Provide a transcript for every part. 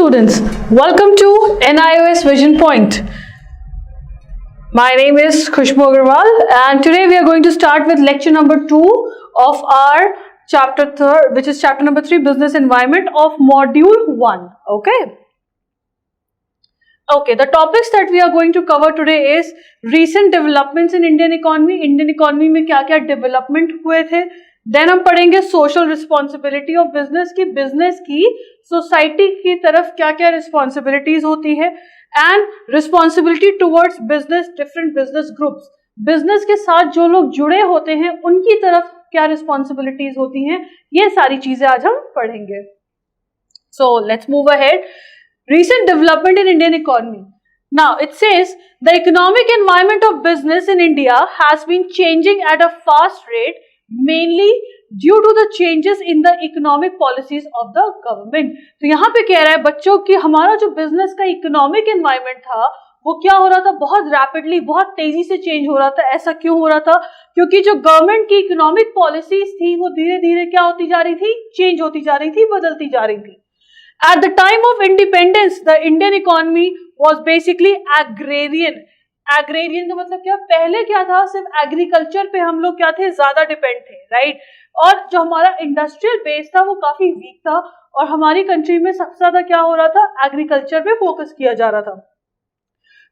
students, welcome to NIOS Vision Point. My name is Khushbu Agarwal and today we are going to start with lecture number 2 of our chapter 3, which is chapter number 3, Business Environment of module 1. Okay, the topics that we are going to cover today is recent developments in Indian economy. Indian economy में क्या क्या development हुए थे. Then हम पढ़ेंगे social responsibility of business की society की तरफ क्या क्या responsibilities होती है and responsibility towards business, different business groups. Business के साथ जो लोग जुड़े होते हैं उनकी तरफ क्या responsibilities होती हैं, ये सारी चीजें आज हम पढ़ेंगे. So let's move ahead. Recent development in Indian economy. Now it says the economic environment of business in India has been changing at a fast rate, mainly due to the changes in the economic policies of the government. तो यहाँ पे कह रहा है बच्चों कि हमारा जो business का economic environment था वो क्या हो रहा था, बहुत रैपिडली, बहुत तेजी से चेंज हो रहा था. ऐसा क्यों हो रहा था? क्योंकि जो गवर्नमेंट की इकोनॉमिक पॉलिसीज थी वो धीरे धीरे क्या होती जा रही थी, चेंज होती जा रही थी, बदलती जा रही थी. At the time of independence, the Indian economy was basically agrarian. Agrarian का मतलब क्या? पहले क्या था, सिर्फ एग्रीकल्चर पे हम लोग क्या थे, ज्यादा डिपेंड थे, राइट? और जो हमारा इंडस्ट्रियल बेस था वो काफी वीक था और हमारी कंट्री में सबसे ज्यादा क्या हो रहा था, एग्रीकल्चर पे फोकस किया जा रहा था.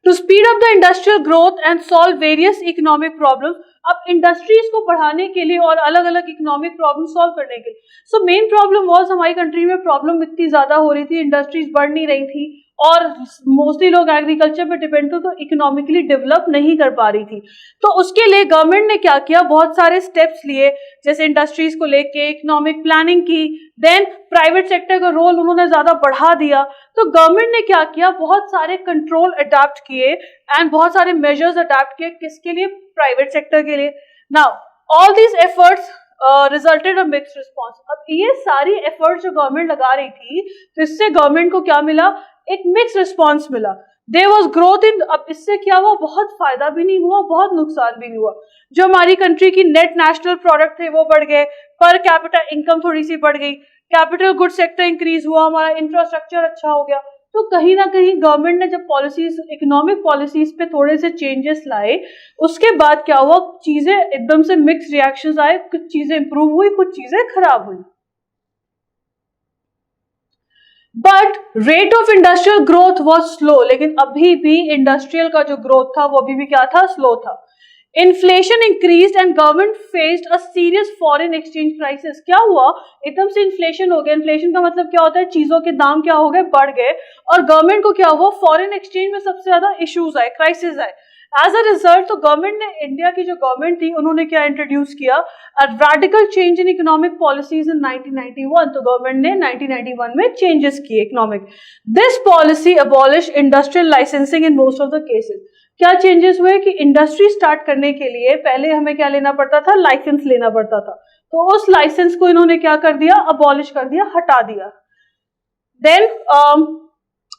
To speed up the industrial growth and solve various economic problems, अब इंडस्ट्रीज को बढ़ाने के लिए और अलग अलग इकोनॉमिक प्रॉब्लम सॉल्व करने के लिए. सो मेन प्रॉब्लम वाज हमारी कंट्री में प्रॉब्लम इतनी ज्यादा हो रही थी, इंडस्ट्रीज बढ़ नहीं रही थी और मोस्टली लोग एग्रीकल्चर पे डिपेंड थे, तो इकोनॉमिकली डेवलप नहीं कर पा रही थी. तो उसके लिए गवर्नमेंट ने क्या किया, बहुत सारे स्टेप्स लिए, जैसे इंडस्ट्रीज को लेके इकोनॉमिक प्लानिंग की. देन प्राइवेट सेक्टर का रोल उन्होंने ज्यादा बढ़ा दिया. तो गवर्नमेंट ने क्या किया, बहुत सारे कंट्रोल अडॉप्ट किए एंड बहुत सारे मेजर्स अडॉप्ट किए. किसके लिए? प्राइवेट सेक्टर के लिए. Now all these efforts resulted a mixed response. अब ये सारी एफर्ट्स जो गवर्नमेंट लगा रही थी, तो इससे गवर्नमेंट को क्या मिला, एक मिक्स्ड रिस्पॉन्स मिला. There was growth in. अब इससे क्या हुआ, बहुत फायदा भी नहीं हुआ, बहुत नुकसान भी नहीं हुआ. जो हमारी कंट्री की नेट नेशनल प्रोडक्ट थे वो बढ़ गए, पर कैपिटा इनकम थोड़ी सी बढ़ गई, कैपिटल गुड सेक्टर इंक्रीज हुआ, हमारा इंफ्रास्ट्रक्चर अच्छा हो गया. तो कहीं ना कहीं गवर्नमेंट ने जब पॉलिसीज, इकोनॉमिक पॉलिसीज पे थोड़े से चेंजेस लाए, उसके बाद क्या हुआ, चीजें एकदम से मिक्स रिएक्शंस आए, कुछ चीजें इंप्रूव हुई, कुछ चीजें खराब हुई. But rate of industrial growth was slow. लेकिन अभी भी इंडस्ट्रियल का जो ग्रोथ था वो अभी भी क्या था, स्लो था. Inflation increased and government faced a serious foreign exchange crisis. क्या हुआ, एकदम से इन्फ्लेशन हो गया. इन्फ्लेशन का मतलब क्या होता है, चीजों के दाम क्या हो गए, बढ़ गए, और गवर्नमेंट को क्या हुआ, फॉरेन एक्सचेंज में सबसे ज्यादा इश्यूज आए, क्राइसिस आए. एज अ रिजल्ट तो गवर्नमेंट ने, इंडिया की जो गवर्नमेंट थी, उन्होंने क्या इंट्रोड्यूस किया, अ radical change in economic policies इन 1991. तो गवर्नमेंट ने 1991 में चेंजेस किए economic. This policy abolish industrial licensing in most of the cases. क्या चेंजेस हुए कि इंडस्ट्री स्टार्ट करने के लिए पहले हमें क्या लेना पड़ता था, लाइसेंस लेना पड़ता था. तो उस लाइसेंस को इन्होंने क्या कर दिया, अबॉलिश कर दिया, हटा दिया. Then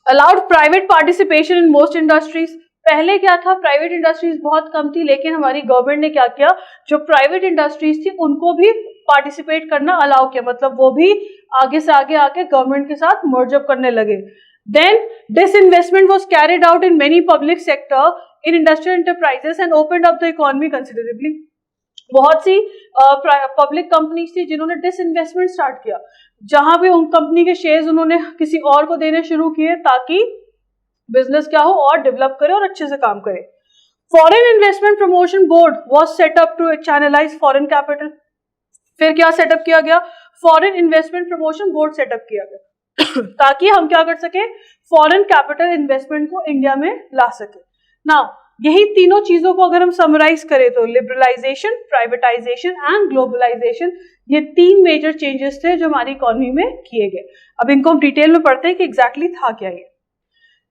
allowed private participation in most industries. पहले क्या था, प्राइवेट इंडस्ट्रीज बहुत कम थी, लेकिन हमारी गवर्नमेंट ने क्या किया, जो प्राइवेट इंडस्ट्रीज थी उनको भी पार्टिसिपेट करना अलाउ किया, मतलब वो भी आगे से आगे आके गवर्नमेंट के साथ मर्ज अप करने लगे. Then disinvestment was carried out in many public sector in industrial enterprises and opened up the economy considerably. बहुत सी पब्लिक कंपनीज थी जिन्होंने डिसइन्वेस्टमेंट स्टार्ट किया, जहां भी उन कंपनी के शेयर्स उन्होंने किसी और को देने शुरू किए ताकि बिजनेस क्या हो और डेवलप करे और अच्छे से काम करे. Foreign investment promotion board was set up to channelise foreign capital. फिर क्या सेटअप किया गया, foreign investment promotion board setup किया गया ताकि हम क्या कर सके, फॉरेन कैपिटल इन्वेस्टमेंट को इंडिया में ला सके. नाउ यही तीनों चीजों को अगर हम समराइज करें तो लिबरलाइजेशन, प्राइवेटाइजेशन एंड ग्लोबलाइजेशन, ये तीन मेजर चेंजेस थे जो हमारी इकोनॉमी में किए गए. अब इनको हम डिटेल में पढ़ते हैं कि एग्जैक्टली था क्या ये.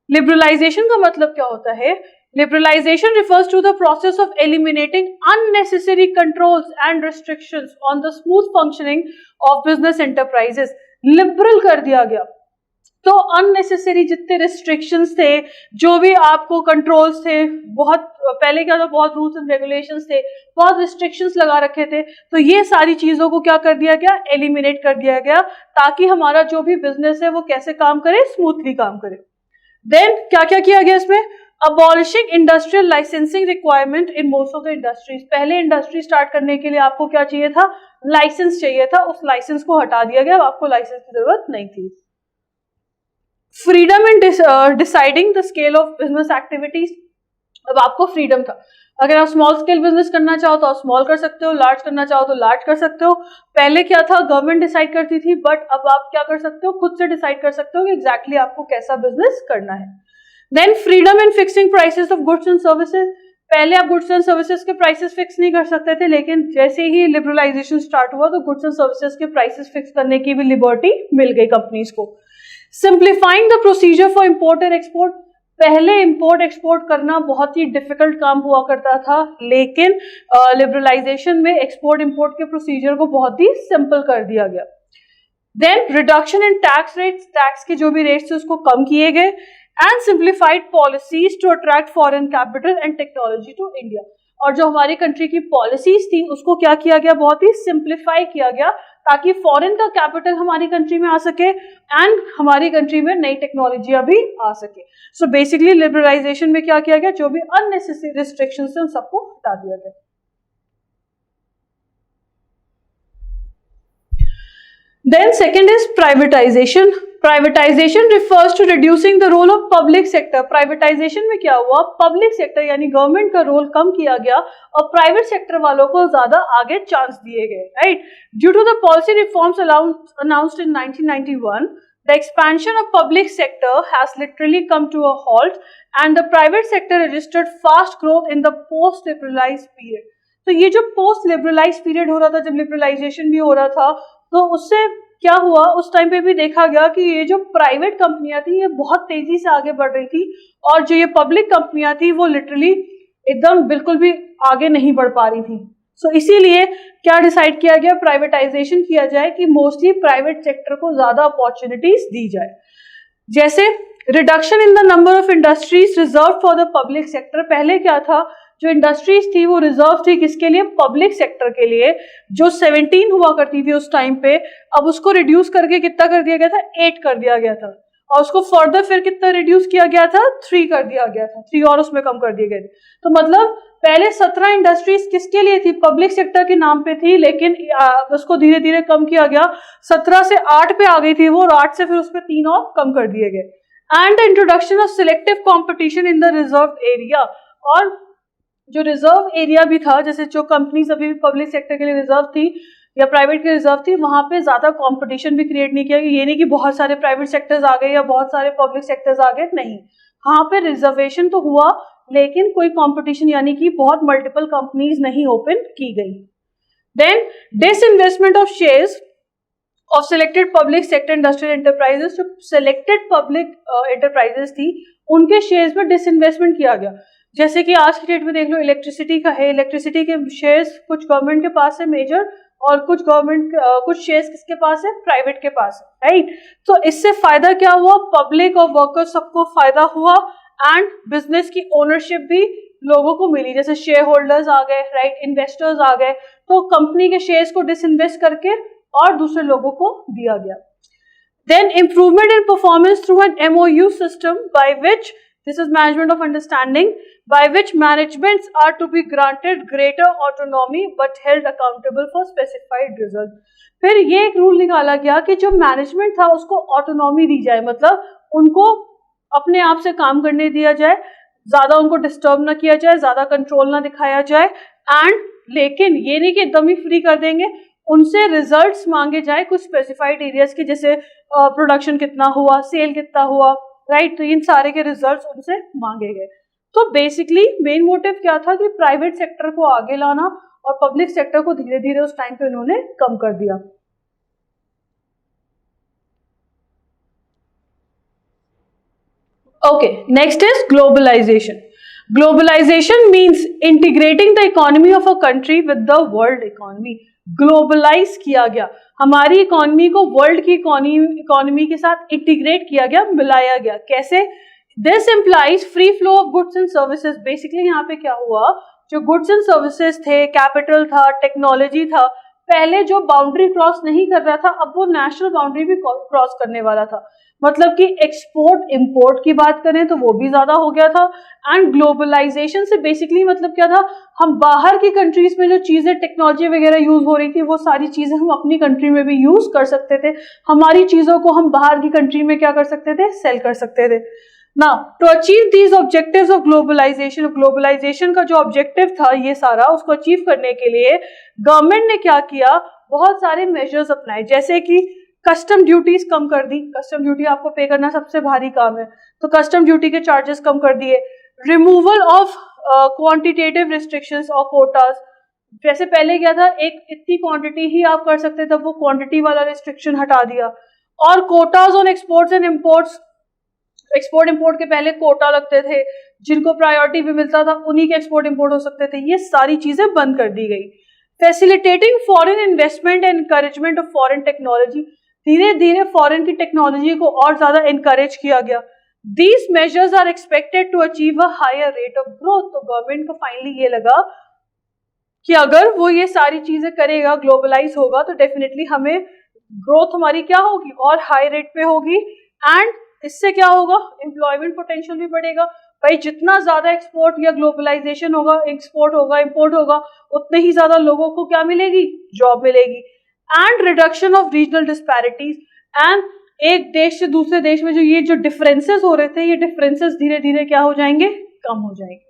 लिबरलाइजेशन का मतलब क्या होता है, liberalization refers to the process of eliminating unnecessary controls and restrictions on the smooth functioning of business enterprises. Liberal कर दिया गया, तो अननेसेसरी जितने रिस्ट्रिक्शंस थे, जो भी आपको कंट्रोल्स थे, बहुत पहले क्या था, बहुत रूल्स एंड रेगुलेशंस थे, बहुत रिस्ट्रिक्शंस लगा रखे थे, तो ये सारी चीजों को क्या कर दिया गया, एलिमिनेट कर दिया गया, ताकि हमारा जो भी बिजनेस है वो कैसे काम करे, स्मूथली काम करे। देन क्या क्या किया गया इसमें, abolishing industrial licensing requirement in most of the industries. पहले इंडस्ट्री स्टार्ट करने के लिए आपको क्या चाहिए था, लाइसेंस चाहिए था, उस लाइसेंस को हटा दिया गया, आपको लाइसेंस की जरूरत नहीं थी। Freedom in deciding the scale of business activities, अब आपको फ्रीडम था, अगर आप स्मॉल स्केल बिजनेस करना चाहो तो आप स्मॉल कर सकते हो, लार्ज करना चाहो तो लार्ज कर सकते हो। पहले क्या था, गवर्नमेंट डिसाइड करती थी, बट अब आप क्या कर सकते हो, खुद से डिसाइड कर सकते हो कि एग्जैक्टली आपको कैसा बिजनेस करना है। Then freedom in fixing prices of goods and services, पहले आप गुड्स एंड सर्विसेज के प्राइसेस फिक्स नहीं कर सकते थे, लेकिन जैसे ही लिबरलाइजेशन स्टार्ट हुआ तो गुड्स एंड सर्विसेज के प्राइसेस फिक्स करने की भी लिबर्टी मिल गई कंपनीज को। Simplifying the procedure for import and export, पहले इंपोर्ट एक्सपोर्ट करना बहुत ही डिफिकल्ट काम हुआ करता था, लेकिन लिबरलाइजेशन में एक्सपोर्ट इंपोर्ट के प्रोसीजर को बहुत ही सिंपल कर दिया गया। Then reduction in tax rates, tax के जो भी रेट्स थे उसको कम किए गए। And simplified policies to attract foreign capital and technology to India, और जो हमारी कंट्री की पॉलिसीज थी उसको क्या किया गया, बहुत ही सिंप्लीफाई किया गया, ताकि फॉरेन का कैपिटल हमारी कंट्री में आ सके एंड हमारी कंट्री में नई टेक्नोलॉजियां भी आ सके। सो बेसिकली लिबरलाइजेशन में क्या किया गया, जो भी अननेसेसरी रिस्ट्रिक्शंस थे उन सबको हटा दिया गया। Then second is privatization. Privatization refers to reducing the role of public sector. Privatization में क्या हुआ, public sector यानी गवर्नमेंट का रोल कम किया गया और प्राइवेट सेक्टर वालों को ज्यादा आगे चांस दिए गए, right. Due to the policy reforms announced in 1991, the expansion of public sector has literally come to a halt, and the private sector registered fast growth in the post-liberalized period. तो ये जो post liberalized period हो रहा था, जब liberalization भी हो रहा था, तो उससे क्या हुआ, उस टाइम पे भी देखा गया कि ये जो प्राइवेट कंपनियां थी ये बहुत तेजी से आगे बढ़ रही थी, और जो ये पब्लिक कंपनियां थी वो लिटरली एकदम बिल्कुल भी आगे नहीं बढ़ पा रही थी। सो इसीलिए क्या डिसाइड किया गया, प्राइवेटाइजेशन किया जाए कि मोस्टली प्राइवेट सेक्टर को ज्यादा अपॉर्चुनिटीज दी जाए। जैसे reduction in the number of industries reserve for the public sector, पहले क्या था, जो इंडस्ट्रीज थी वो रिजर्व थी किसके लिए, पब्लिक सेक्टर के लिए, जो 17 हुआ करती थी उस टाइम पे, अब उसको रिड्यूस करके कितना कर दिया गया था, 8 कर दिया गया था, और उसको फर्दर फिर कितना रिड्यूस किया गया था, 3 कर दिया गया था, 3 और उसमें कम कर दिए गए थे। तो मतलब पहले 17 इंडस्ट्रीज किसके लिए थी, पब्लिक सेक्टर के नाम पे थी, लेकिन उसको धीरे धीरे कम किया गया, 17 से 8 पे आ गई थी वो, और 8 से फिर उसपे 3 और कम कर दिए गए। And the introduction of selective competition in the reserve area, और जो रिजर्व एरिया भी था, जैसे जो कंपनीज अभी भी पब्लिक सेक्टर के लिए रिजर्व थी या प्राइवेट के रिजर्व थी, वहां पे ज्यादा कंपटीशन भी क्रिएट नहीं किया गया। ये नहीं कि बहुत सारे प्राइवेट सेक्टर्स आ गए या बहुत सारे पब्लिक सेक्टर्स आ गए, नहीं, वहां पे रिजर्वेशन तो हुआ लेकिन कोई कंपटीशन यानी कि बहुत मल्टीपल कंपनीज नहीं ओपन की गई। Then disinvestment of shares of selected public sector industrial enterprises, जो सिलेक्टेड पब्लिक एंटरप्राइजेस थी उनके शेयर्स में डिसइन्वेस्टमेंट किया गया। जैसे कि आज की डेट में देख लो, इलेक्ट्रिसिटी का है, इलेक्ट्रिसिटी के शेयर्स कुछ गवर्नमेंट के पास है मेजर, और कुछ कुछ शेयर्स किसके पास है, प्राइवेट के पास है, राइट। तो इससे फायदा क्या हुआ, पब्लिक और वर्कर्स सबको फायदा हुआ, एंड बिजनेस की ओनरशिप भी लोगों को मिली, जैसे शेयर होल्डर्स आ गए, राइट, इन्वेस्टर्स आ गए, तो कंपनी के शेयर्स को डिसइन्वेस्ट करके और दूसरे लोगों को दिया गया। Then improvement in performance through an MOU system by which, this is management of understanding, by which managements are to be granted greater autonomy but held accountable for specified result। फिर ये एक रूल निकाला गया कि जो management था उसको autonomy दी जाए, मतलब उनको अपने आप से काम करने दिया जाए, ज्यादा उनको डिस्टर्ब ना किया जाए, ज्यादा कंट्रोल ना दिखाया जाए, एंड लेकिन ये नहीं कि एकदम ही फ्री कर देंगे, उनसे रिजल्ट्स मांगे जाए कुछ स्पेसिफाइड एरियाज के, जैसे प्रोडक्शन कितना हुआ, सेल कितना हुआ, राइट, तो इन सारे के रिजल्ट्स उनसे मांगे गए। तो बेसिकली मेन मोटिव क्या था कि प्राइवेट सेक्टर को आगे लाना, और पब्लिक सेक्टर को धीरे धीरे उस टाइम पे उन्होंने कम कर दिया। Okay, next is globalisation. Globalisation means integrating the economy of a country with the world economy. Globalise किया गया, हमारी इकोनॉमी को वर्ल्ड की इकोनॉमी के साथ इंटीग्रेट किया गया, मिलाया गया। कैसे? This implies free flow of goods and services. Basically यहाँ पे क्या हुआ, जो गुड्स एंड सर्विसेज थे, कैपिटल था, टेक्नोलॉजी था, पहले जो बाउंड्री क्रॉस नहीं कर रहा था, अब वो नेशनल बाउंड्री भी क्रॉस करने वाला था। मतलब कि एक्सपोर्ट इंपोर्ट की बात करें तो वो भी ज्यादा हो गया था। एंड ग्लोबलाइजेशन से बेसिकली मतलब क्या था, हम बाहर की कंट्रीज में जो चीजें टेक्नोलॉजी वगैरह यूज हो रही थी, वो सारी चीजें हम अपनी कंट्री में भी यूज कर सकते थे, हमारी चीजों को हम बाहर की कंट्री में क्या कर सकते थे, सेल कर सकते थे। Now, to achieve these objectives of globalization का जो ऑब्जेक्टिव था ये सारा, उसको अचीव करने के लिए गवर्नमेंट ने क्या किया, बहुत सारे मेजर्स अपनाए। जैसे कि कस्टम ड्यूटीज कम कर दी, कस्टम ड्यूटी आपको पे करना सबसे भारी काम है, तो कस्टम ड्यूटी के चार्जेस कम कर दिए। रिमूवल ऑफ क्वांटिटेटिव रिस्ट्रिक्शंस और कोटास, जैसे पहले क्या था, एक इतनी क्वांटिटी ही आप कर सकते थे, वो क्वांटिटी वाला रिस्ट्रिक्शन हटा दिया। और Kota's on exports and imports, export import के पहले कोटा लगते थे, जिनको प्रायोरिटी भी मिलता था उन्हीं के एक्सपोर्ट इंपोर्ट हो सकते थे, ये सारी चीजें बंद कर दी गई। Facilitating foreign investment and encouragement of foreign technology, धीरे धीरे फॉरेन की टेक्नोलॉजी को और ज्यादा एनकरेज किया गया। These measures are expected to achieve a higher rate of growth. तो गवर्नमेंट को फाइनली ये लगा कि अगर वो ये सारी चीजें करेगा, ग्लोबलाइज होगा, तो डेफिनेटली हमें ग्रोथ हमारी क्या होगी, और हाई रेट पे होगी। एंड इससे क्या होगा, एम्प्लॉयमेंट पोटेंशियल भी बढ़ेगा। भाई जितना ज्यादा एक्सपोर्ट या ग्लोबलाइजेशन होगा, एक्सपोर्ट होगा, इंपोर्ट होगा, उतने ही ज्यादा लोगों को क्या मिलेगी, जॉब मिलेगी। And reduction of regional disparities, and एक देश से दूसरे देश में जो डिफरेंसेस हो रहे थे, ये डिफरेंसेस धीरे धीरे क्या हो जाएंगे, कम हो जाएंगे।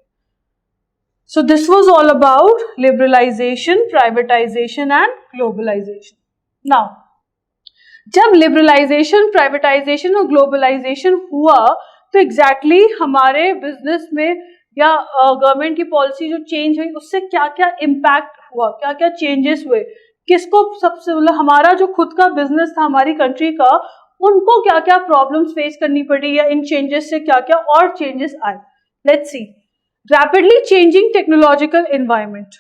So this was all about liberalisation, privatisation and globalisation. Now जब लिबरलाइजेशन, प्राइवेटाइजेशन और ग्लोबलाइजेशन हुआ, तो एग्जैक्टली हमारे बिजनेस में या गवर्नमेंट की पॉलिसी जो चेंज हुई, उससे क्या क्या इम्पैक्ट हुआ, क्या क्या चेंजेस हुए, किसको सबसे, मतलब हमारा जो खुद का बिजनेस था हमारी कंट्री का, उनको क्या क्या प्रॉब्लम्स फेस करनी पड़ी, या इन चेंजेस से क्या क्या और चेंजेस आए। Let's see. Rapidly changing technological environment,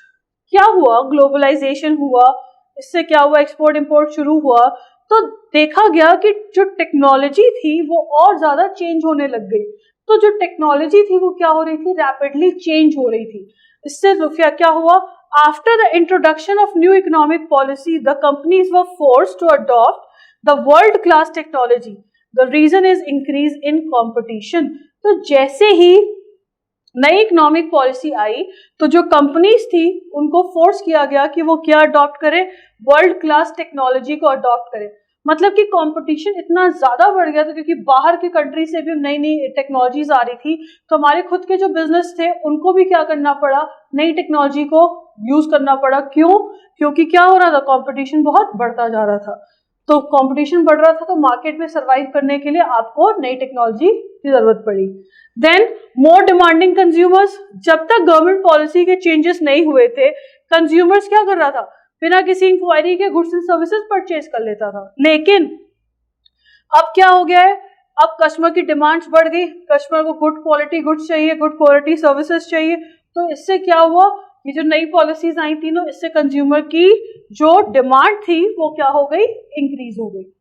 क्या हुआ, ग्लोबलाइजेशन हुआ, इससे क्या हुआ, एक्सपोर्ट इंपोर्ट शुरू हुआ, तो देखा गया कि जो टेक्नोलॉजी थी वो और ज्यादा चेंज होने लग गई। तो जो टेक्नोलॉजी थी वो क्या हो रही थी, रैपिडली चेंज हो रही थी। इससे क्या हुआ, after the introduction of new economic policy, the companies were forced to adopt the world class technology. The reason is increase in competition. तो जैसे ही नई इकोनॉमिक पॉलिसी आई, तो जो कंपनीज थी उनको फोर्स किया गया कि वो क्या अडॉप्ट करें, वर्ल्ड क्लास टेक्नोलॉजी को अडॉप्ट करें। मतलब कि कंपटीशन इतना ज्यादा बढ़ गया था, क्योंकि बाहर की कंट्री से भी नई नई टेक्नोलॉजीज आ रही थी, तो हमारे खुद के जो बिजनेस थे उनको भी क्या करना पड़ा, नई टेक्नोलॉजी को यूज करना पड़ा। क्यों? क्योंकि क्या हो रहा था, कंपटीशन बहुत बढ़ता जा रहा था। तो कंपटीशन बढ़ रहा था, तो मार्केट में सर्वाइव करने के लिए आपको नई टेक्नोलॉजी की जरूरत पड़ी। देन मोर डिमांडिंग कंज्यूमर्स, जब तक गवर्नमेंट पॉलिसी के चेंजेस नहीं हुए थे, कंज्यूमर्स क्या कर रहा था, बिना किसी इंक्वायरी के गुड्स एंड सर्विसेज परचेज कर लेता था। लेकिन अब क्या हो गया है, अब कस्टमर की डिमांड्स बढ़ गई, कस्टमर को गुड क्वालिटी गुड्स चाहिए, गुड क्वालिटी सर्विसेज चाहिए। तो इससे क्या हुआ, ये जो नई पॉलिसीज आई थी ना, इससे कंज्यूमर की जो डिमांड थी वो क्या हो गई, इंक्रीज हो गई।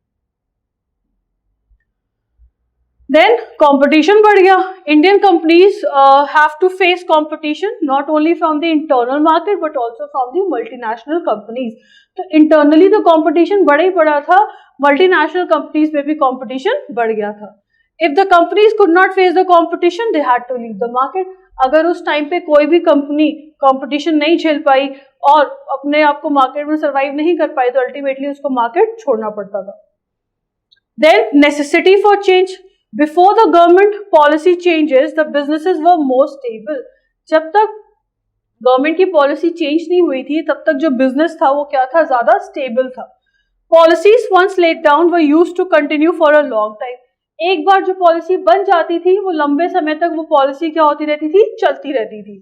देन कंपटीशन बढ़ गया। Indian companies have to face competition not only from the internal market but also from the multinational companies. तो इंटरनली तो कंपटीशन बढ़ा ही पड़ा था, मल्टीनेशनल कंपनीज में भी कंपटीशन बढ़ गया था। If the companies could not face the competition, they had to leave the market. अगर उस टाइम पे कोई भी कंपनी कंपटीशन नहीं झेल पाई और अपने आप को मार्केट में सर्वाइव नहीं कर पाई, तो अल्टीमेटली उसको मार्केट छोड़ना पड़ता था। Then necessity for change. Before the government policy changes, the businesses were more stable. जब तक गवर्नमेंट की पॉलिसी चेंज नहीं हुई थी, तब तक जो बिजनेस था वो क्या था, ज्यादा स्टेबल था। Policies once laid down were used to continue for a long time. एक बार जो पॉलिसी बन जाती थी, वो लंबे समय तक वो पॉलिसी क्या होती रहती थी, चलती रहती थी।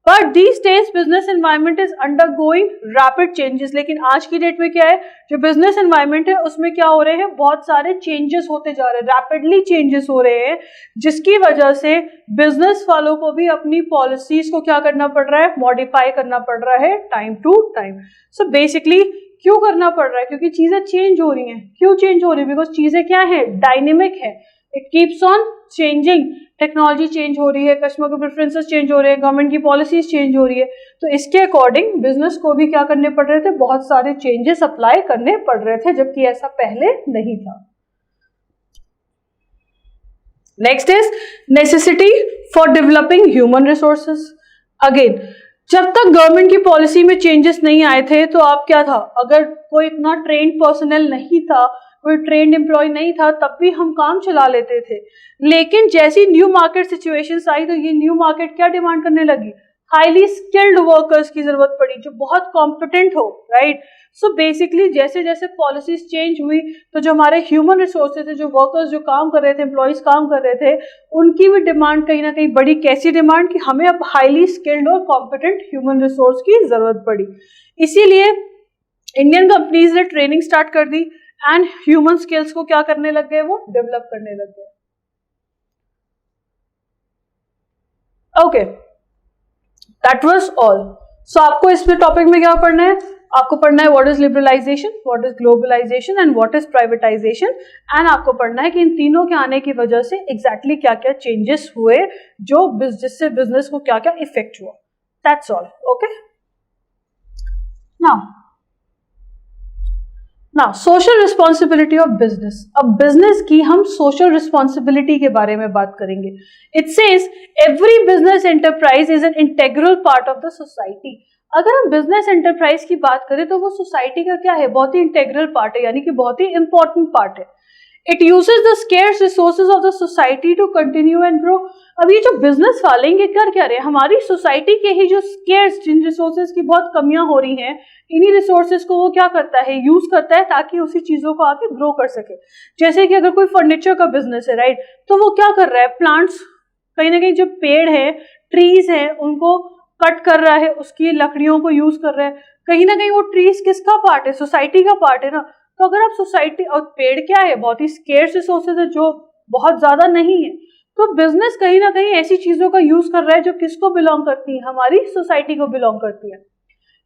But these days business environment is undergoing rapid changes. लेकिन आज की डेट में क्या है, जो बिजनेस एनवायरनमेंट है उसमें क्या हो रहे हैं, बहुत सारे चेंजेस होते जा रहे हैं, रैपिडली चेंजेस हो रहे हैं, जिसकी वजह से बिजनेस वालों को भी अपनी पॉलिसीज को क्या करना पड़ रहा है, मॉडिफाई करना पड़ रहा है time to time. So basically क्यों करना पड़ रहा है, क्योंकि चीजें चेंज हो रही हैं। क्यों चेंज हो रही है, बिकॉज चीजें क्या है, डायनेमिक है, it keeps on changing. Technology change हो रही है, कस्टमर के प्रेफरेंसेस चेंज हो रहे हैं, गवर्नमेंट की पॉलिसीज चेंज हो रही है, तो इसके अकॉर्डिंग बिजनेस को भी क्या करने पड़ रहे थे, बहुत सारे चेंजेस अप्लाई करने पड़ रहे थे, जबकि ऐसा पहले नहीं था। Next is necessity for developing human resources. Again, जब तक गवर्नमेंट की पॉलिसी में चेंजेस नहीं आए थे तो आप क्या था, अगर कोई इतना ट्रेन्ड पर्सनल नहीं था, कोई ट्रेन्ड एम्प्लॉय नहीं था, तब भी हम काम चला लेते थे। लेकिन जैसी न्यू मार्केट सिचुएशंस आई तो ये न्यू मार्केट क्या डिमांड करने लगी, हाईली स्किल्ड वर्कर्स की जरूरत पड़ी, जो बहुत कॉम्पिटेंट हो, राइट। सो बेसिकली जैसे जैसे पॉलिसीज चेंज हुई तो जो हमारे ह्यूमन रिसोर्सेज थे, जो वर्कर्स जो काम कर रहे थे, एम्प्लॉयज काम कर रहे थे, उनकी भी डिमांड कहीं ना कहीं बढ़ी। कैसी डिमांड, कि हमें अब हाईली स्किल्ड और कॉम्पिटेंट ह्यूमन रिसोर्स की जरूरत पड़ी। इसीलिए इंडियन कंपनीज ने ट्रेनिंग स्टार्ट कर दी एंड ह्यूमन स्किल्स को क्या करने लग गए, वो डेवलप करने लग गए। Okay, that was all. So आपको इसमें टॉपिक में क्या पढ़ना है, आपको पढ़ना है what is liberalisation, what is globalisation and what is privatisation. And आपको पढ़ना है कि इन तीनों के आने की वजह से एग्जैक्टली क्या क्या चेंजेस हुए, जो जिससे बिजनेस को क्या क्या इफेक्ट हुआ। That's all. Okay, now social responsibility of business. अब बिजनेस की हम सोशल रिस्पॉन्सिबिलिटी के बारे में बात करेंगे। It says every business enterprise is an integral part of the society. अगर हम बिजनेस एंटरप्राइज की बात करें तो वो सोसाइटी का क्या है, बहुत ही इंटेग्रल पार्ट है, यानी कि बहुत ही इंपॉर्टेंट पार्ट है। It uses the scarce resources of the society to continue and grow. अब ये जो बिजनेस वाले ये कर क्या रहे हैं, हमारी सोसाइटी के ही जो स्केर्स, जिन रिसोर्सेज की बहुत कमियां हो रही हैं, इन्हीं रिसोर्सेज को वो क्या करता है, यूज करता है, ताकि उसी चीजों को आगे ग्रो कर सके। जैसे कि अगर कोई फर्नीचर का बिजनेस है, राइट, तो वो क्या कर रहा है, प्लांट्स, कहीं ना कहीं जो पेड़ है, ट्रीज है, उनको कट कर रहा है, उसकी लकड़ियों को यूज कर रहा है। कहीं ना कहीं वो ट्रीज किसका पार्ट है, सोसाइटी का पार्ट है ना। तो अगर आप सोसाइटी, और पेड़ क्या है, बहुत ही स्केर्स रिसोर्सेज है, जो बहुत ज्यादा नहीं है, तो बिजनेस कहीं ना कहीं ऐसी चीजों का यूज कर रहा है जो किसको बिलोंग करती है, हमारी सोसाइटी को बिलोंग करती है।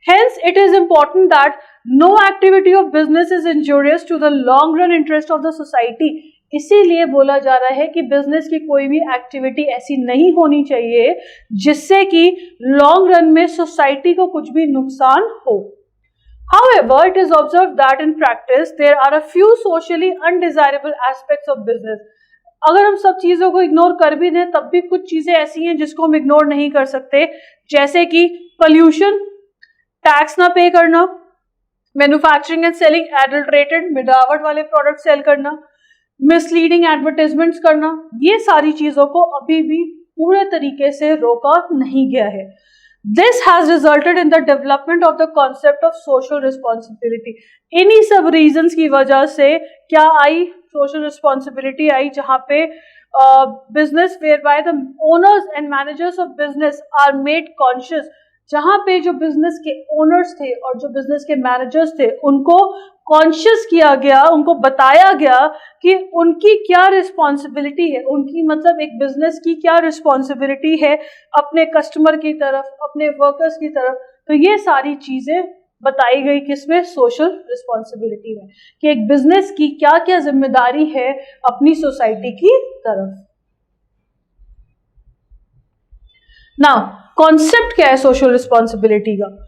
Hence, it is important that no activity of business is injurious to the long run interest of the society. इसीलिए बोला जा रहा है कि बिजनेस की कोई भी एक्टिविटी ऐसी नहीं होनी चाहिए जिससे कि लॉन्ग रन में सोसाइटी को कुछ भी नुकसान हो। However, it is observed that in practice there are a few socially undesirable aspects of business. अगर हम सब चीजों को इग्नोर कर भी दें तब भी कुछ चीजें ऐसी हैं जिसको हम इग्नोर नहीं कर सकते, जैसे कि पोल्यूशन, टैक्स ना पे करना, मैन्युफैक्चरिंग एंड सेलिंग एडल्ट्रेटेड, मिलावट वाले प्रोडक्ट सेल करना, मिसलीडिंग एडवर्टाइजमेंट्स करना, ये सारी चीजों को अभी भी पूरे तरीके से रोका नहीं गया है। This has resulted in the development of the concept of social responsibility. इन्हीं सब रीजंस की वजह से क्या आई, सोशल रिस्पॉन्सिबिलिटी आई, जहां पे business whereby the owners and managers of business are made conscious, जहां पे जो बिजनेस के ओनर्स थे और जो बिजनेस के मैनेजर्स थे उनको कॉन्शियस किया गया, उनको बताया गया कि उनकी क्या रिस्पॉन्सिबिलिटी है, उनकी मतलब एक बिजनेस की क्या रिस्पॉन्सिबिलिटी है अपने कस्टमर की तरफ, अपने वर्कर्स की तरफ। तो ये सारी चीजें बताई गई किसमें, सोशल रिस्पॉन्सिबिलिटी में, कि एक बिजनेस की क्या क्या जिम्मेदारी है अपनी सोसाइटी की तरफ। नाउ कॉन्सेप्ट क्या है सोशल रिस्पॉन्सिबिलिटी का?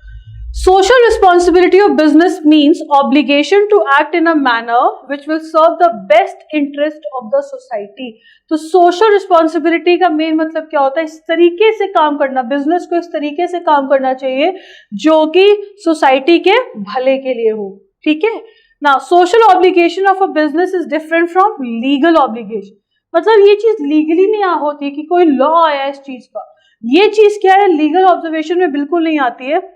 Social responsibility of business means obligation to act in a manner which will serve the best interest of the society. तो social responsibility का मेन मतलब क्या होता है, इस तरीके से काम करना, बिजनेस को इस तरीके से काम करना चाहिए जो कि सोसाइटी के भले के लिए हो, ठीक है ना। Social obligation of a business is different from legal obligation. मतलब ये चीज लीगली नहीं होती कि कोई लॉ आया इस चीज का, ये चीज क्या है, लीगल ऑब्जर्वेशन में बिल्कुल नहीं आती है।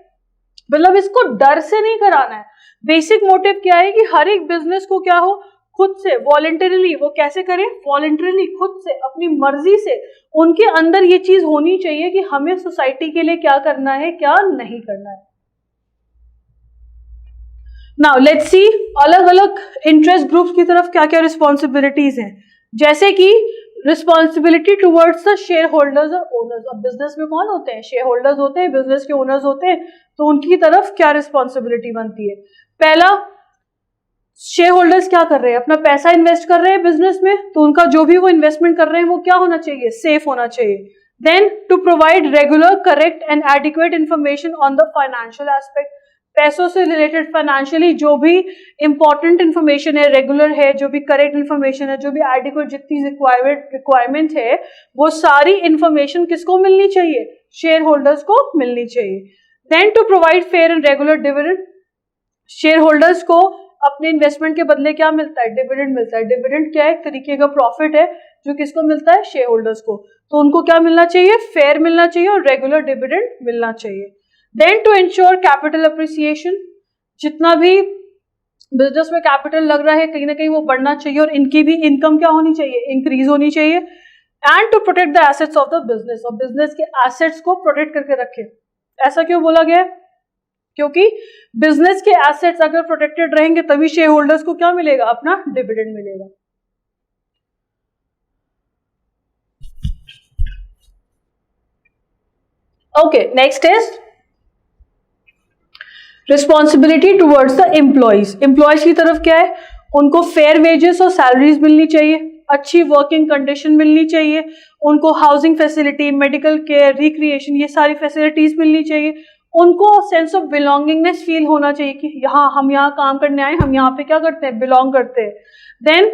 मतलब इसको डर से नहीं कराना है। बेसिक मोटिव क्या है कि हर एक बिजनेस को क्या हो, खुद से वॉलंटरीली, वो कैसे करें, वॉलंटरीली खुद से अपनी मर्जी से उनके अंदर ये चीज होनी चाहिए कि हमें सोसाइटी के लिए क्या करना है, क्या नहीं करना है। नाउ लेट्स सी अलग अलग इंटरेस्ट ग्रुप्स की तरफ क्या क्या रिस्पॉन्सिबिलिटीज हैं, जैसे कि responsibility towards the share holders और ओनर्स। अब बिजनेस में कौन होते हैं, शेयर होल्डर्स होते हैं, बिजनेस के ओनर्स होते हैं, तो उनकी तरफ क्या रिस्पॉन्सिबिलिटी बनती है। पहला, शेयर होल्डर्स क्या कर रहे हैं, अपना पैसा इन्वेस्ट कर रहे हैं बिजनेस में, तो उनका जो भी वो इन्वेस्टमेंट कर रहे हैं वो क्या होना चाहिए, सेफ होना चाहिए। Then to provide regular, correct and adequate information on the financial aspect, पैसों से रिलेटेड फाइनेंशियली जो भी इंपॉर्टेंट इंफॉर्मेशन है, रेगुलर है, जो भी करेक्ट इंफॉर्मेशन है, जो भी एडिक्वेट जितनी रिक्वायरमेंट है, वो सारी इंफॉर्मेशन किसको मिलनी चाहिए, शेयर होल्डर्स को मिलनी चाहिए। Then to provide fair and regular dividend, share holders को अपने इन्वेस्टमेंट के बदले क्या मिलता है, डिविडेंड मिलता है। डिविडेंड क्या है, एक तरीके का प्रॉफिट है जो किसको मिलता है, शेयर होल्डर्स को, तो उनको क्या मिलना चाहिए, फेयर मिलना चाहिए और रेगुलर डिविडेंड मिलना चाहिए। Then to ensure capital appreciation, जितना भी बिजनेस में कैपिटल लग रहा है कहीं ना कहीं वो बढ़ना चाहिए और इनकी भी इनकम क्या होनी चाहिए, इंक्रीज होनी चाहिए। And to protect the assets of the business, और बिजनेस के एसेट्स को प्रोटेक्ट करके रखे। ऐसा क्यों बोला गया है, क्योंकि बिजनेस के एसेट्स अगर प्रोटेक्टेड रहेंगे तभी शेयर होल्डर्स को क्या मिलेगा, अपना डिविडेंड मिलेगा। Okay, next is responsibility towards the employees. Employees की तरफ क्या है, उनको फेयर वेजेस और सैलरीज मिलनी चाहिए, अच्छी वर्किंग कंडीशन मिलनी चाहिए, उनको housing facility, medical care, recreation, ये सारी फैसिलिटीज मिलनी चाहिए। उनको सेंस ऑफ बिलोंगिंगनेस फील होना चाहिए कि यहाँ हम यहाँ काम करने आए, हम यहाँ पे क्या करते हैं, बिलोंग करते हैं। Then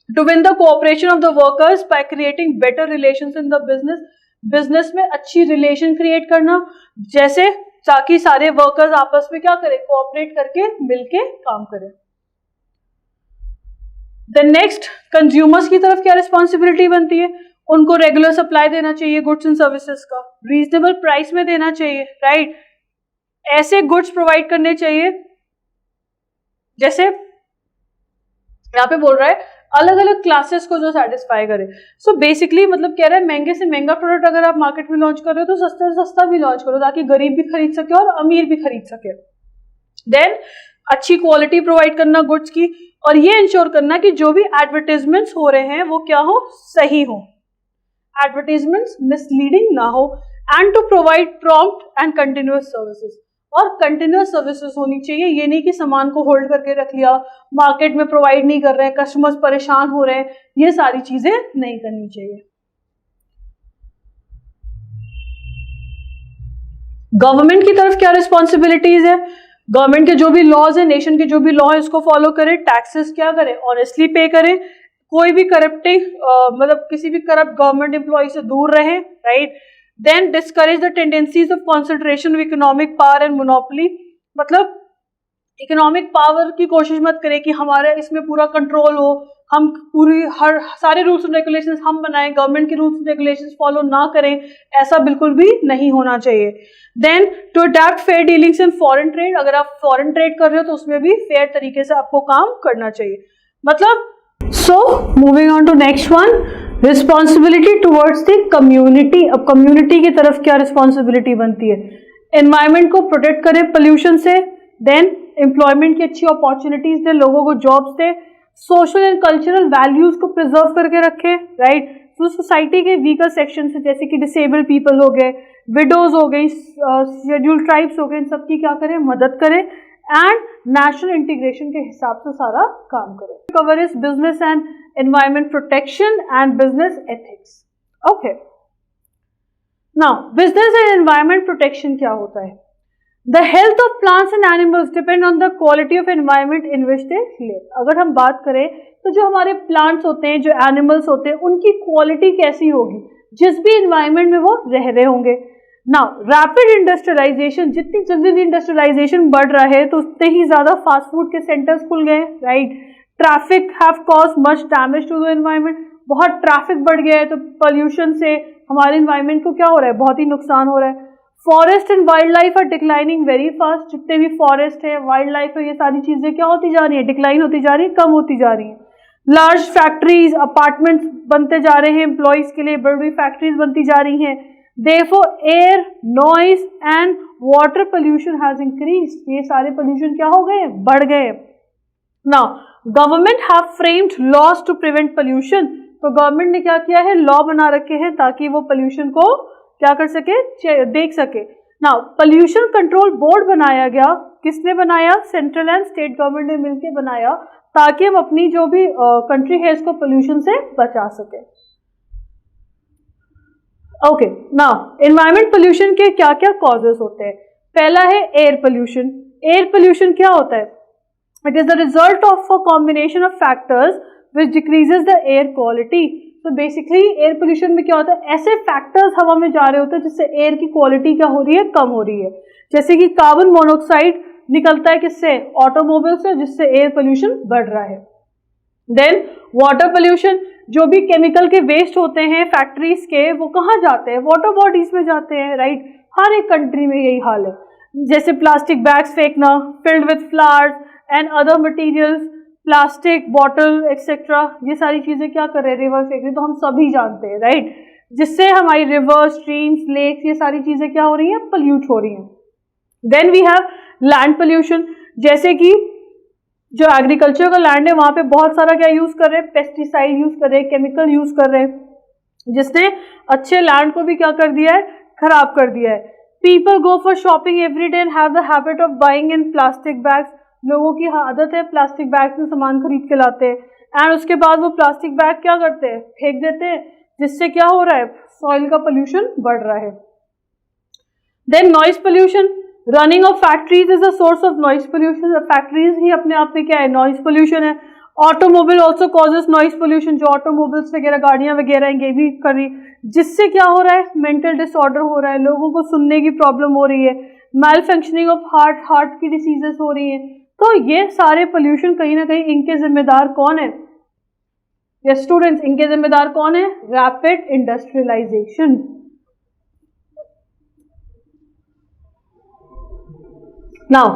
to win the cooperation of the workers by creating better relations in the business, business में अच्छी रिलेशन क्रिएट करना, जैसे ताकि सारे वर्कर्स आपस में क्या करें, कोऑपरेट करके मिलके काम करें। देन नेक्स्ट, कंज्यूमर्स की तरफ क्या रिस्पॉन्सिबिलिटी बनती है, उनको रेगुलर सप्लाई देना चाहिए गुड्स एंड सर्विसेज का, रीजनेबल प्राइस में देना चाहिए, राइट। ऐसे गुड्स प्रोवाइड करने चाहिए, जैसे यहाँ पे बोल रहा है अलग अलग क्लासेस को जो सेटिस्फाई करे। सो बेसिकली मतलब कह रहा है महंगे से महंगा प्रोडक्ट अगर आप मार्केट में लॉन्च कर रहे हो तो सस्ता से सस्ता भी लॉन्च करो ताकि गरीब भी खरीद सके और अमीर भी खरीद सके। देन अच्छी क्वालिटी प्रोवाइड करना गुड्स की, और ये इंश्योर करना कि जो भी एडवर्टाइजमेंट्स हो रहे हैं वो क्या हो, सही हो, एडवर्टाइजमेंट्स मिसलीडिंग ना हो। And to provide prompt and continuous services, और कंटिन्यूअस सर्विसेज होनी चाहिए, ये नहीं कि सामान को होल्ड करके रख लिया, मार्केट में प्रोवाइड नहीं कर रहे हैं, कस्टमर्स परेशान हो रहे हैं, ये सारी चीजें नहीं करनी चाहिए। गवर्नमेंट की तरफ क्या रिस्पॉन्सिबिलिटीज है, गवर्नमेंट के जो भी लॉज है, नेशन के जो भी लॉ है उसको फॉलो करे, टैक्सेस क्या करे, ऑनेस्टली पे करे, कोई भी करप्टिंग मतलब किसी भी करप्ट गवर्नमेंट एम्प्लॉय से दूर रहे, right. Then discourage the tendencies of concentration of economic power and monopoly, मतलब इकोनॉमिक पावर की कोशिश मत करें कि हमारे इसमें पूरा कंट्रोल हो, हम पूरी हर सारे रूल्स एंड रेगुलेशंस हम बनाएं, गवर्नमेंट के रूल्स एंड रेगुलेशंस फॉलो ना करें, ऐसा बिल्कुल भी नहीं होना चाहिए। Then to adapt fair dealings in foreign trade, अगर आप फॉरेन ट्रेड कर रहे हो तो उसमें भी फेयर तरीके से आपको काम करना चाहिए। मतलब so moving on to next one, responsibility towards the community. अब कम्युनिटी की तरफ क्या रिस्पॉन्सिबिलिटी बनती है, एनवायरमेंट को प्रोटेक्ट करें पोल्यूशन से, देन एम्प्लॉयमेंट की अच्छी अपॉर्चुनिटीज दे, लोगों को jobs they, social and cultural values को प्रिजर्व करके रखे, राइट। तो सोसाइटी के वीकर सेक्शन से जैसे कि डिसेबल्ड पीपल हो गए, विडोज हो गई, शेड्यूल्ड ट्राइब्स हो गए, इन सबकी क्या करें, मदद करें, एंड नेशनल इंटीग्रेशन के हिसाब से सारा काम करें। Cover is business and environment protection and business ethics. Okay, now business and environment protection क्या होता है, The health of plants and animals depend on the quality of environment in which they live. अगर हम बात करें तो जो हमारे प्लांट्स होते हैं, जो एनिमल्स होते हैं, उनकी क्वालिटी कैसी होगी जिस भी एनवायरनमेंट में वो रह रहे होंगे। नाउ रैपिड इंडस्ट्रियलाइजेशन, जितनी जल्दी इंडस्ट्रियलाइजेशन बढ़ रहा है तो उतने ही ज्यादा फास्ट फूड के सेंटर्स खुल गए, right. Traffic have caused much damage to the environment, बहुत ट्रैफिक बढ़ गया है तो पोल्यूशन से हमारे एनवायरनमेंट को क्या हो रहा है, बहुत ही नुकसान हो रहा है। Forest and wildlife are declining very fast, जितने भी फॉरेस्ट है, वाइल्ड लाइफ है, ये सारी चीजें क्या होती जा रही है, डिक्लाइन होती जा रही है, कम होती जा रही है। लार्ज फैक्ट्रीज, अपार्टमेंट्स बनते जा रहे हैं एम्प्लॉयज के लिए, बड़ी बड़ी फैक्ट्रीज बनती जा रही हैं। Therefore, air, noise and water pollution has increased. ये सारे pollution क्या हो गए, बढ़ गए। Now, government have framed laws to prevent pollution. तो गवर्नमेंट ने क्या किया है, लॉ बना रखे हैं ताकि वो पोल्यूशन को क्या कर सके, देख सके। Now, pollution control board बनाया गया, किसने बनाया, सेंट्रल एंड स्टेट गवर्नमेंट ने मिलकर बनाया, ताकि हम अपनी जो भी कंट्री है इसको पोल्यूशन से बचा सके। ओके, नाउ एनवायरमेंट पोल्यूशन के क्या क्या कॉजेस होते हैं। पहला है एयर पोल्यूशन। एयर पोल्यूशन क्या होता है, it is the result of a combination of factors which decreases the air quality. तो बेसिकली एयर पोल्यूशन में क्या होता है, ऐसे फैक्टर्स हवा में जा रहे होते हैं जिससे एयर की क्वालिटी क्या हो रही है, कम हो रही है। जैसे कि कार्बन मोनोऑक्साइड निकलता है किससे, ऑटोमोबाइल से, जिससे एयर पोल्यूशन बढ़ रहा है। देन वाटर पोल्यूशन, जो भी केमिकल के वेस्ट होते हैं फैक्ट्रीज के, वो कहाँ जाते हैं, वाटर बॉडीज में जाते हैं, राइट। हर एक कंट्री में यही हाल है। जैसे प्लास्टिक बैग्स फेंकना, filled with flowers and other materials, plastic bottle etcetera, ये सारी चीजें क्या कर रहे हैं, रिवर फेंक रहे, तो हम सभी जानते हैं, राइट। जिससे हमारी रिवर, स्ट्रीम्स, लेक्स, ये सारी चीजें क्या हो रही हैं, पोल्यूट हो रही हैं। Then we have land pollution, जैसे कि जो एग्रीकल्चर का लैंड है वहां पे बहुत सारा क्या यूज कर रहे हैं, पेस्टिसाइड यूज कर रहे हैं, केमिकल यूज कर रहे हैं, जिसने अच्छे लैंड को भी क्या कर दिया है, खराब कर दिया है। People go for shopping every day and have the habit of buying in plastic bags. लोगों की आदत है प्लास्टिक बैग्स में सामान खरीद के लाते हैं, एंड उसके बाद वो प्लास्टिक बैग क्या करते हैं, फेंक देते हैं, जिससे क्या हो रहा है, सॉइल का पोल्यूशन बढ़ रहा है। Then noise pollution, running of factories is a source of noise pollution. Factories ही अपने आप में क्या है, नॉइज पोल्यूशन है। Automobile also causes noise pollution, जो ऑटोमोबाइल्स वगैरह, गाड़ियां वगैरह ये भी कर रही, जिससे क्या हो रहा है, मेंटल डिसऑर्डर हो रहा है, लोगों को सुनने की प्रॉब्लम हो रही है, मैल फंक्शनिंग ऑफ हार्ट की डिसीजेस हो रही है। तो ये सारे पोल्यूशन कहीं ना कहीं इनके जिम्मेदार कौन है, ये स्टूडेंट्स, इनके जिम्मेदार कौन है, रैपिड इंडस्ट्रियलाइजेशन। नाउ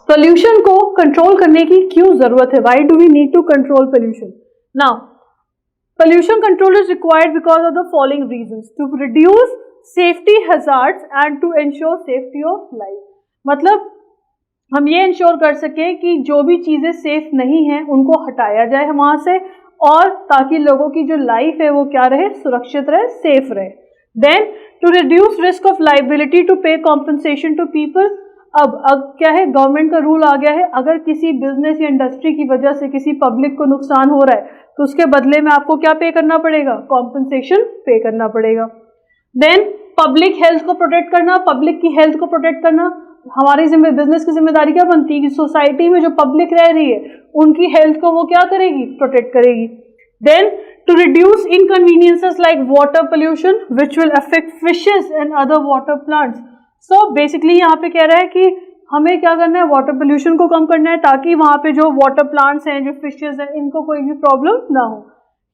पोल्यूशन को कंट्रोल करने की क्यों जरूरत है, why do we need to control pollution. Now pollution control is required because of the following reasons, to reduce safety hazards and to ensure safety of life. मतलब हम ये ensure कर सके कि जो भी चीजें सेफ नहीं हैं उनको हटाया जाए वहां से, और ताकि लोगों की जो लाइफ है वो क्या रहे, सुरक्षित रहे, सेफ रहे। Then to reduce risk of liability to pay compensation to people. अब क्या है, गवर्नमेंट का रूल आ गया है, अगर किसी बिजनेस या इंडस्ट्री की वजह से किसी पब्लिक को नुकसान हो रहा है तो उसके बदले में आपको क्या पे करना पड़ेगा, कॉम्पनसेशन पे करना पड़ेगा। देन पब्लिक हेल्थ को प्रोटेक्ट करना, पब्लिक की हेल्थ को प्रोटेक्ट करना, हमारी बिजनेस की जिम्मेदारी क्या बनती है कि सोसाइटी में जो पब्लिक रह रही है उनकी हेल्थ को वो क्या करेगी, प्रोटेक्ट करेगी। Then to reduce inconveniences like water pollution which will affect fishes and other water plants. So basically यहाँ पे कह रहा है कि हमें क्या करना है, वाटर पोल्यूशन को कम करना है, ताकि वहां पे जो वाटर प्लांट्स हैं, जो फिशेस हैं, इनको कोई भी प्रॉब्लम ना हो।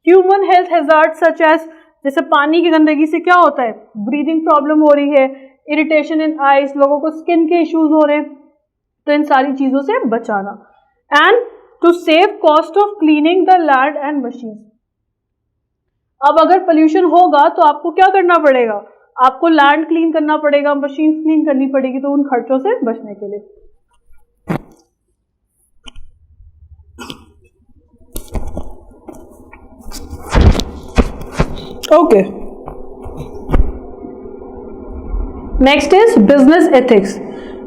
Human health hazard such as, जैसे पानी की गंदगी से क्या होता है, ब्रीदिंग प्रॉब्लम हो रही है, इरिटेशन इन आईज, लोगों को स्किन के इश्यूज हो रहे हैं, तो इन सारी चीजों से बचाना। And to save cost of cleaning the land and machine. अब अगर पोल्यूशन होगा तो आपको क्या करना पड़ेगा, आपको लैंड क्लीन करना पड़ेगा, मशीन क्लीन करनी पड़ेगी, तो उन खर्चों से बचने के लिए। Okay, next is business ethics.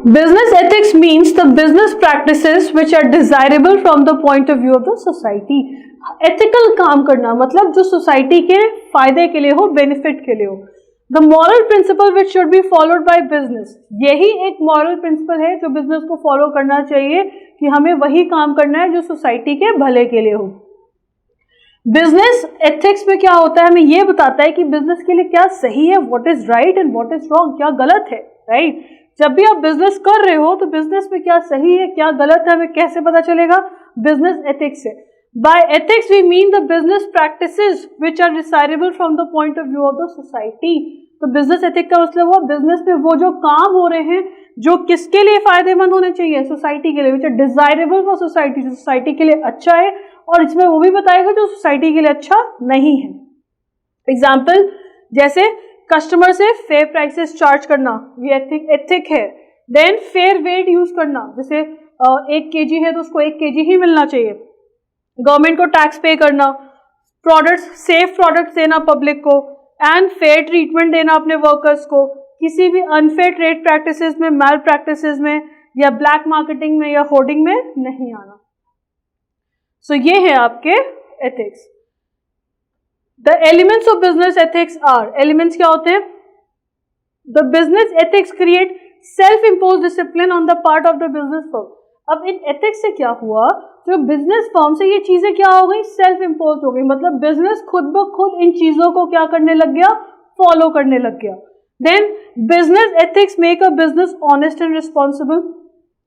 Business ethics means the business practices which are desirable from the point of view of the society. Ethical काम करना मतलब जो सोसाइटी के फायदे के लिए हो, बेनिफिट के लिए हो। The moral principal which should be followed by business, यही एक मॉरल प्रिंसिपल है जो बिजनेस को फॉलो करना चाहिए कि हमें वही काम करना है जो सोसाइटी के भले के लिए हो। बिजनेस एथिक्स में क्या होता है, हमें ये बताता है कि बिजनेस के लिए क्या सही है, what is right and what is wrong, क्या गलत है, राइट। जब भी आप बिजनेस कर रहे हो तो बिजनेस में क्या सही है, क्या गलत है, हमें कैसे पता चलेगा, बिजनेस एथिक्स से। By ethics we mean the business practices which are desirable from the point of view of the society। तो बिजनेस एथिक का मतलब हुआ बिजनेस में वो जो काम हो रहे हैं जो किसके लिए फायदेमंद होने चाहिए, सोसाइटी के लिए, which are desirable for society, जो सोसाइटी के लिए अच्छा है, और इसमें वो भी बताएगा जो सोसाइटी के लिए अच्छा नहीं है। एग्जाम्पल जैसे कस्टमर से फेयर प्राइसेस चार्ज करना, ये एथिक है। देन फेयर वेट यूज करना, जैसे 1 kg है तो उसको 1 kg ही मिलना चाहिए। गवर्नमेंट को टैक्स पे करना, प्रोडक्ट्स, सेफ प्रोडक्ट्स देना पब्लिक को, एंड फेयर ट्रीटमेंट देना अपने वर्कर्स को, किसी भी अनफेयर ट्रेड प्रैक्टिसेस में, मैल प्रैक्टिसेस में या ब्लैक मार्केटिंग में या होर्डिंग में नहीं आना। सो ये है आपके ethics. The elements of business ethics are, elements क्या होते हैं? The business ethics create self impose discipline on the part of the business firm. अब इन एथिक्स से क्या हुआ, जो बिजनेस फर्म से ये चीजें क्या हो गई, सेल्फ इम्पोज हो गई, मतलब बिजनेस खुद ब खुद इन चीजों को क्या करने लग गया, फॉलो करने लग गया। Then business ethics make a business honest and responsible.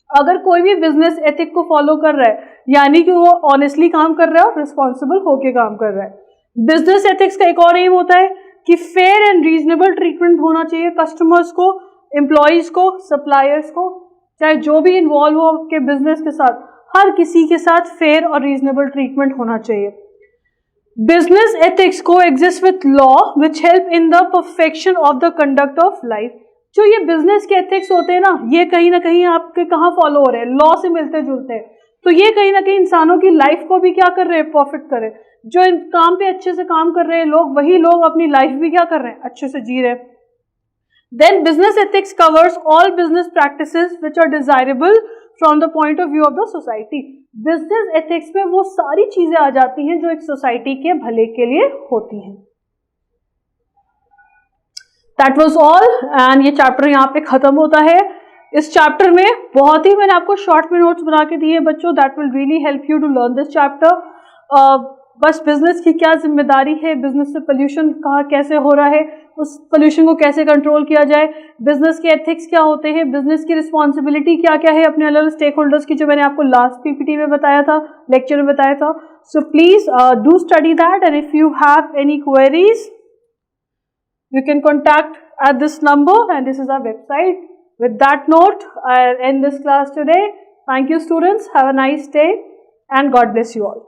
अगर कोई भी बिजनेस एथिक को फॉलो कर रहा है यानी कि वो ऑनेस्टली काम कर रहा है और रिस्पॉन्सिबल होके काम कर रहा है। बिजनेस एथिक्स का एक और एम होता है कि फेयर एंड रीजनेबल ट्रीटमेंट होना चाहिए कस्टमर्स को, एम्प्लॉयज को, सप्लायर्स को, चाहे जो भी इन्वॉल्व हो आपके बिजनेस के साथ, हर किसी के साथ फेयर और रीजनेबल ट्रीटमेंट होना चाहिए। बिजनेस एथिक्स को exist with law which help in the perfection of the conduct of life. जो ये बिजनेस के एथिक्स होते हैं ना, ये कहीं ना कहीं आपके कहाँ फॉलो हो रहे हैं, लॉ से मिलते जुलते हैं, तो ये कहीं ना कहीं इंसानों की लाइफ को भी क्या कर रहे हैं, प्रॉफिट कर रहे हैं। जो इन काम पे अच्छे से काम कर रहे हैं लोग, वही लोग अपनी लाइफ भी क्या कर रहे हैं, अच्छे से जी रहे हैं। Then business ethics covers all business practices which are desirable from the point of view of the society. Business ethics में वो सारी चीजें आ जाती हैं जो एक सोसाइटी के भले के लिए होती हैं। That was all, and ये चैप्टर यहाँ पे खत्म होता है। इस चैप्टर में बहुत ही मैंने आपको शॉर्ट में नोट्स बना के दिए बच्चों, that will really help you to learn this chapter. बस बिजनेस की क्या जिम्मेदारी है, बिजनेस से पोल्यूशन कहाँ कैसे हो रहा है, उस पोल्यूशन को कैसे कंट्रोल किया जाए, बिजनेस के एथिक्स क्या होते हैं, बिजनेस की रिस्पॉन्सिबिलिटी क्या क्या है अपने अलग अलग स्टेक होल्डर्स की, जो मैंने आपको लास्ट पीपीटी में बताया था, लेक्चर में बताया था। So please do study that, and if you have any queries you can contact at this number, and this is our website. With that note, I'll end this class today. Thank you students, have a nice day and God bless you all.